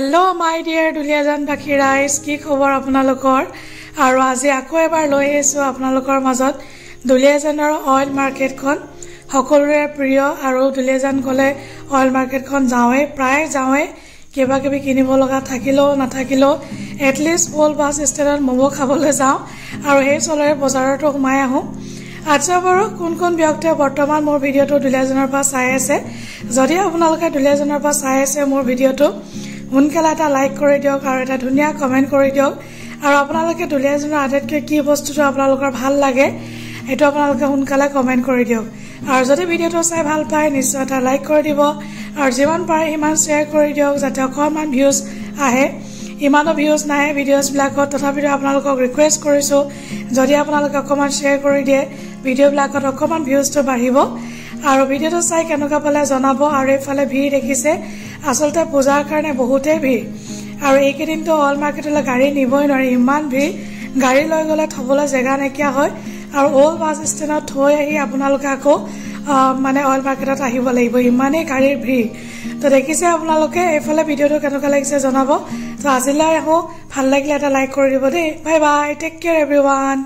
Hello my dear Duliajan Baki Rais ki khobor apnalokor aru aji ako ebar loi aisu apnalokor majot Duliajanor oil market kon hokolore priyo aru Duliajan gole oil market kon jawe pray jawe kiba kibi kinibo loga thakilo na thakilo at least bol bus stand momo khabole jao aru he solore bazar to humai ahu আচ্ছা বড় কোন কোন ব্যক্তি বর্তমান মোর ভিডিওটো দুলিয়াজনৰ পা চাই আছে যদি আপোনালোকে দুলিয়াজনৰ পা চাই আছে মোৰ ভিডিওটো হুনকালা এটা লাইক কৰি দিওক আৰু এটা ধুনিয়া কমেন্ট কৰি দিওক আৰু আপোনালোকে দুলিয়াজনৰ আটাইতকৈ কি বস্তুটো আপোনালোকৰ ভাল লাগে এটো আপোনালোকে হুনকালা কমেন্ট কৰি দিওক আৰু যদি ভিডিওটো চাই ভাল পায় নিশ্চয় এটা লাইক কৰি দিব আৰু যিমান পাৰে ইমান শেয়াৰ কৰি দিওক যাতে অকমান ভিউজ আহে ইমানো ভিউজ নাই ভিডিওস ব্লগত তথাপিও আপোনালোকক ৰিকুৱেষ্ট কৰিছো যদি আপোনালোকে অকমান শেয়াৰ কৰি দিয়ে ভিডিও ব্লগত অকমান ভিউজটো বাঢ়িব আৰু ভিডিওটো চাই কেনেকুৱা পালে জনাব আৰু এফালে ভিৰ দেখিছে আসলতে পূজাৰ কাৰণে বহুতে ভিৰ আৰু এইকেদিনটো অল মাৰ্কেটলৈ গাড়ী নিবই নোৱাৰি ইমান ভিৰ গাড়ী লৈ গলে থবলৈ জায়গা নাকিয়া হয় আৰু অল বাস ষ্টেণ্ডত থৈ আহি আপোনালোকে আকৌ মানে অল মাৰ্কেটত আহিব লাগিব ইমানে গাড়ীৰ ভিৰ তো দেখিছে আপোনালোকে এফালে ভিডিওটো কেনেকুৱা লাগিছে জনাব তো আজিলৈ আহো ভাল লাগিলে এটা লাইক কৰি দিব দেই bye bye take care everyone